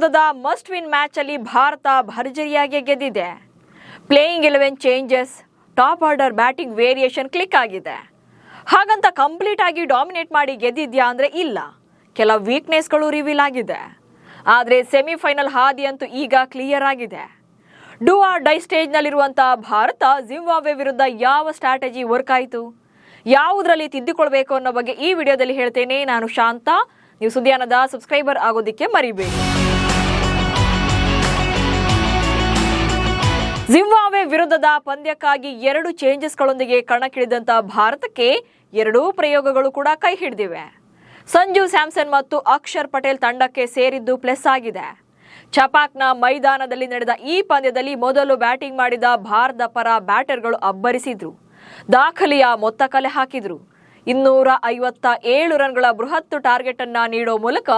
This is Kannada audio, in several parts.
ವಿರುದ್ಧದ ಮಸ್ಟ್ ವಿನ್ ಮ್ಯಾಚ್ ಅಲ್ಲಿ ಭಾರತ ಭರ್ಜರಿಯಾಗಿ ಗೆದ್ದಿದೆ. Playing 11 changes, top order batting variation click ಆಗಿದೆ. ಹಾಗಂತ ಕಂಪ್ಲೀಟ್ ಆಗಿ ಡಾಮಿನೇಟ್ ಮಾಡಿ ಗೆದ್ದಿದ್ಯಾ ಅಂದ್ರೆ ಇಲ್ಲ, ಕೆಲ ವೀಕ್ನೆಸ್ಗಳು ರಿವೀಲ್ ಆಗಿದೆ. ಆದರೆ ಸೆಮಿಫೈನಲ್ ಹಾದಿ ಅಂತೂ ಈಗ ಕ್ಲಿಯರ್ ಆಗಿದೆ. ಡೂ ಆರ್ ಡೈ ಸ್ಟೇಜ್ನಲ್ಲಿರುವಂತಹ ಭಾರತ ಜಿಂಬಾಬ್ವೆ ವಿರುದ್ಧ ಯಾವ ಸ್ಟ್ರಾಟಜಿ ವರ್ಕ್ ಆಯಿತು, ಯಾವುದರಲ್ಲಿ ತಿದ್ದುಕೊಳ್ಬೇಕು ಅನ್ನೋ ಬಗ್ಗೆ ಈ ವಿಡಿಯೋದಲ್ಲಿ ಹೇಳ್ತೇನೆ. ನಾನು ಶಾಂತ. ನೀವು ಸುದ್ದಿಯಾನದ ಸಬ್ಸ್ಕ್ರೈಬರ್ ಆಗೋದಿಕ್ಕೆ ಮರಿಬೇಡಿ. ಜಿಂಬಾಬ್ವೆ ವಿರುದ್ಧದ ಪಂದ್ಯಕ್ಕಾಗಿ 2 ಚೇಂಜಸ್ಗಳೊಂದಿಗೆ ಕಣಕ್ಕಿಳಿದಂತ ಭಾರತಕ್ಕೆ 2 ಪ್ರಯೋಗಗಳು ಕೂಡ ಕೈ ಹಿಡಿದಿವೆ. ಸಂಜು ಸ್ಯಾಮ್ಸನ್ ಮತ್ತು ಅಕ್ಷರ್ ಪಟೇಲ್ ತಂಡಕ್ಕೆ ಸೇರಿದ್ದು ಪ್ಲಸ್ ಆಗಿದೆ. ಚಪಾಕ್ನ ಮೈದಾನದಲ್ಲಿ ನಡೆದ ಈ ಪಂದ್ಯದಲ್ಲಿ ಮೊದಲು ಬ್ಯಾಟಿಂಗ್ ಮಾಡಿದ ಭಾರತ ಪರ ಬ್ಯಾಟರ್ಗಳು ಅಬ್ಬರಿಸಿದ್ರು, ದಾಖಲೆಯ ಮೊತ್ತ ಕಲೆ ಹಾಕಿದ್ರು. 257 ರನ್ಗಳ ಬೃಹತ್ ಟಾರ್ಗೆಟ್ ಅನ್ನ ನೀಡೋ ಮೂಲಕ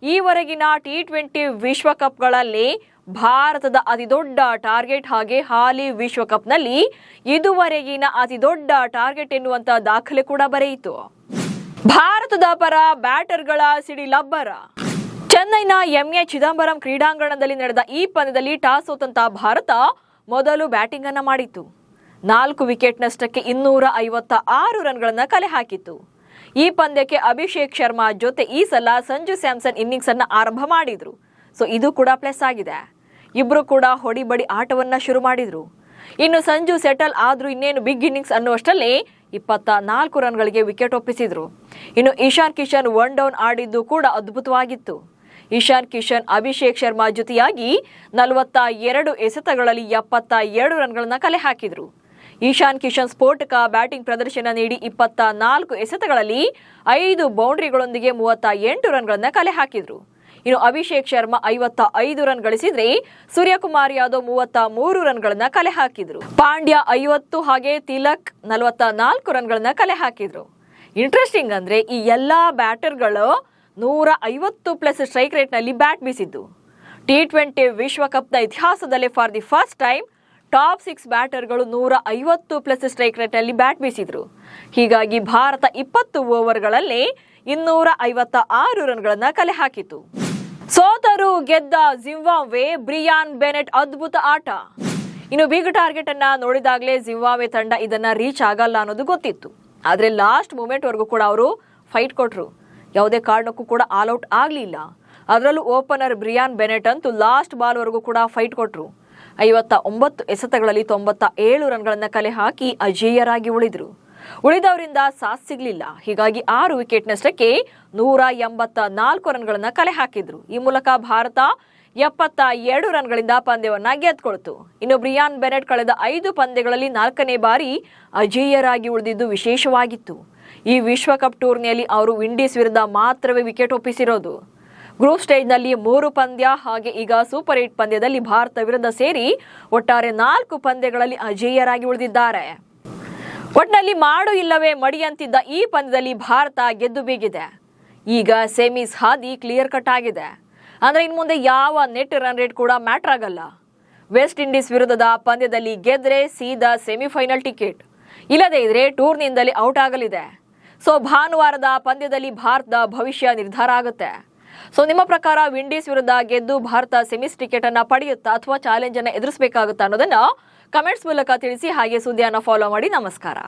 ಈವರೆಗಿನ T20 ವಿಶ್ವಕಪ್ಗಳಲ್ಲಿ ಭಾರತದ ಅತಿದೊಡ್ಡ ಟಾರ್ಗೆಟ್, ಹಾಗೆ ಹಾಲಿ ವಿಶ್ವಕಪ್ನಲ್ಲಿ ಇದುವರೆಗಿನ ಅತಿದೊಡ್ಡ ಟಾರ್ಗೆಟ್ ಎನ್ನುವಂತ ದಾಖಲೆ ಕೂಡ ಬರೆಯಿತು. ಭಾರತದ ಪರ ಬ್ಯಾಟರ್ಗಳ ಸಿಡಿಲಬ್ಬರ. ಚೆನ್ನೈನ ಎಂಎ ಚಿದಂಬರಂ ಕ್ರೀಡಾಂಗಣದಲ್ಲಿ ನಡೆದ ಈ ಪಂದ್ಯದಲ್ಲಿ ಟಾಸ್ ಸೋತಂತ ಭಾರತ ಮೊದಲು ಬ್ಯಾಟಿಂಗ್ ಅನ್ನ ಮಾಡಿತ್ತು. 4 ವಿಕೆಟ್ ನಷ್ಟಕ್ಕೆ 256 ರನ್ಗಳನ್ನ ಕಲೆ ಹಾಕಿತ್ತು. ಈ ಪಂದ್ಯಕ್ಕೆ ಅಭಿಷೇಕ್ ಶರ್ಮಾ ಜೊತೆ ಈ ಸಲ ಸಂಜು ಸ್ಯಾಮ್ಸನ್ ಇನ್ನಿಂಗ್ಸ್ ಅನ್ನ ಆರಂಭ ಮಾಡಿದ್ರು. ಸೊ ಇದು ಕೂಡ ಪ್ಲಸ್ ಆಗಿದೆ. ಇಬ್ರು ಕೂಡ ಹೊಡಿಬಡಿ ಆಟವನ್ನ ಶುರು ಮಾಡಿದ್ರು. ಇನ್ನು ಸಂಜು ಸೆಟಲ್ ಆದ್ರೂ ಇನ್ನೇನು ಬಿಗ್ ಇನ್ನಿಂಗ್ಸ್ ಅನ್ನುವಷ್ಟರಲ್ಲಿ 24 ರನ್ಗಳಿಗೆ ವಿಕೆಟ್ ಒಪ್ಪಿಸಿದ್ರು. ಇನ್ನು ಇಶಾನ್ ಕಿಶನ್ 1 ಡೌನ್ ಆಡಿದ್ದು ಕೂಡ ಅದ್ಭುತವಾಗಿತ್ತು. ಇಶಾನ್ ಕಿಶನ್ ಅಭಿಷೇಕ್ ಶರ್ಮಾ ಜೊತೆಯಾಗಿ 42 ಎಸೆತಗಳಲ್ಲಿ 72 ರನ್ಗಳನ್ನ ಕಲೆ ಹಾಕಿದ್ರು. ಇಶಾನ್ ಕಿಶನ್ ಸ್ಫೋಟಕ ಬ್ಯಾಟಿಂಗ್ ಪ್ರದರ್ಶನ ನೀಡಿ 24 ಎಸೆತಗಳಲ್ಲಿ 5 ಬೌಂಡ್ರಿಗಳೊಂದಿಗೆ 38 ರನ್ಗಳನ್ನ ಕಲೆ ಹಾಕಿದ್ರು. ಇನ್ನು ಅಭಿಷೇಕ್ ಶರ್ಮಾ 55 ರನ್ ಗಳಿಸಿದ್ರೆ ಸೂರ್ಯಕುಮಾರ್ ಯಾದವ್ 33 ರನ್ಗಳನ್ನ ಕಲೆ ಹಾಕಿದ್ರು. ಪಾಂಡ್ಯ 50 ಹಾಗೆ ತಿಲಕ್ 44 ರನ್ಗಳನ್ನ ಕಲೆ ಹಾಕಿದ್ರು. ಇಂಟ್ರೆಸ್ಟಿಂಗ್ ಅಂದ್ರೆ ಈ ಎಲ್ಲಾ ಬ್ಯಾಟರ್ಗಳು 150 ಪ್ಲಸ್ ಸ್ಟ್ರೈಕ್ ರೇಟ್ ನಲ್ಲಿ ಬ್ಯಾಟ್ ಬೀಸಿದ್ದು. T20 ವಿಶ್ವಕಪ್ನ ಇತಿಹಾಸದಲ್ಲೇ for the first time top 6 ಬ್ಯಾಟರ್ಗಳು 150 plus strike rate ನಲ್ಲಿ ಬ್ಯಾಟ್ ಬೀಸಿದ್ರು. ಹೀಗಾಗಿ ಭಾರತ 20 ಓವರ್ಗಳಲ್ಲಿ 256 ರನ್ಗಳನ್ನ ಕಲೆ ಹಾಕಿತು. ಸೋತರು ಗೆದ್ದ ಜಿಂಬಾಬ್ವೆ, ಬ್ರಿಯಾನ್ ಬೆನೆಟ್ ಅದ್ಭುತ ಆಟ. ಇನ್ನು ಬಿಗ್ ಟಾರ್ಗೆಟ್ ಅನ್ನ ನೋಡಿದಾಗಲೇ ಜಿಂಬಾಬ್ವೆ ತಂಡ ಇದನ್ನ ರೀಚ್ ಆಗಲ್ಲ ಅನ್ನೋದು ಗೊತ್ತಿತ್ತು. ಆದ್ರೆ ಲಾಸ್ಟ್ ಮೂಮೆಂಟ್ ವರೆಗೂ ಕೂಡ ಅವರು ಫೈಟ್ ಕೊಟ್ರು. ಯಾವುದೇ ಕಾರಣಕ್ಕೂ ಕೂಡ ಆಲ್ ಔಟ್ ಆಗ್ಲಿಲ್ಲ. ಅದರಲ್ಲೂ ಓಪನರ್ ಬ್ರಿಯಾನ್ ಬೆನೆಟ್ ಅಂತೂ ಲಾಸ್ಟ್ ಬಾಲ್ ವರೆಗೂ ಕೂಡ ಫೈಟ್ ಕೊಟ್ರು. 59 ಎಸೆತಗಳಲ್ಲಿ 97 ರನ್ಗಳನ್ನ ಕಲೆ ಹಾಕಿ ಅಜೇಯರಾಗಿ ಉಳಿದ್ರು. ಉಳಿದವರಿಂದ ಸಾಥ್ ಸಿಗ್ಲಿಲ್ಲ. ಹೀಗಾಗಿ 6 ವಿಕೆಟ್ ನಷ್ಟಕ್ಕೆ 184 ರನ್ಗಳನ್ನ ಕಲೆ ಹಾಕಿದ್ರು. ಈ ಮೂಲಕ ಭಾರತ 72 ರನ್ಗಳಿಂದ ಪಂದ್ಯವನ್ನ ಗೆದ್ಕೊಳ್ತು. ಇನ್ನು ಬ್ರಿಯಾನ್ ಬೆನೆಟ್ ಕಳೆದ 5 ಪಂದ್ಯಗಳಲ್ಲಿ 4ನೇ ಬಾರಿ ಅಜೇಯರಾಗಿ ಉಳಿದಿದ್ದು ವಿಶೇಷವಾಗಿತ್ತು. ಈ ವಿಶ್ವಕಪ್ ಟೂರ್ನಿಯಲ್ಲಿ ಅವರು ವಿಂಡೀಸ್ ವಿರುದ್ಧ ಮಾತ್ರವೇ ವಿಕೆಟ್ ಒಪ್ಪಿಸಿರೋದು. ಗ್ರೂಪ್ ಸ್ಟೇಜ್ನಲ್ಲಿ 3 ಪಂದ್ಯ, ಹಾಗೆ ಈಗ ಸೂಪರ್ 8 ಪಂದ್ಯದಲ್ಲಿ ಭಾರತ ವಿರುದ್ಧ ಸೇರಿ ಒಟ್ಟಾರೆ 4 ಪಂದ್ಯಗಳಲ್ಲಿ ಅಜೇಯರಾಗಿ ಉಳಿದಿದ್ದಾರೆ. ಒಟ್ನಲ್ಲಿ ಮಾಡು ಇಲ್ಲವೇ ಮಡಿ ಅಂತಿದ್ದ ಈ ಪಂದ್ಯದಲ್ಲಿ ಭಾರತ ಗೆದ್ದು ಬೀಗಿದೆ. ಈಗ ಸೆಮೀಸ್ ಹಾದಿ ಕ್ಲಿಯರ್ ಕಟ್ ಆಗಿದೆ. ಅಂದ್ರೆ ಇನ್ನು ಮುಂದೆ ಯಾವ ನೆಟ್ ರನ್ ರೇಟ್ ಕೂಡ ಮ್ಯಾಟರ್ ಆಗಲ್ಲ. ವೆಸ್ಟ್ ಇಂಡೀಸ್ ವಿರುದ್ಧದ ಪಂದ್ಯದಲ್ಲಿ ಗೆದ್ರೆ ಸೀದಾ ಸೆಮಿಫೈನಲ್ ಟಿಕೆಟ್, ಇಲ್ಲದೇ ಇದ್ರೆ ಟೂರ್ನಿಯಿಂದಲೇ ಔಟ್ ಆಗಲಿದೆ. ಸೊ ಭಾನುವಾರದ ಪಂದ್ಯದಲ್ಲಿ ಭಾರತದ ಭವಿಷ್ಯ ನಿರ್ಧಾರ ಆಗುತ್ತೆ. ಸೊ ನಿಮ್ಮ ಪ್ರಕಾರ ವಿಂಡೀಸ್ ವಿರುದ್ಧ ಗೆದ್ದು ಭಾರತ ಸೆಮಿಸ್ ಟಿಕೆಟ್ ಅನ್ನ ಪಡೆಯುತ್ತಾ ಅಥವಾ ಚಾಲೆಂಜ್ ಅನ್ನ ಎದುರಿಸಬೇಕಾಗುತ್ತಾ ಅನ್ನೋದನ್ನ ಕಮೆಂಟ್ಸ್ ಮೂಲಕ ತಿಳಿಸಿ. ಹಾಗೆ ಸುದ್ದಿಯನ್ನ ಫಾಲೋ ಮಾಡಿ. ನಮಸ್ಕಾರ.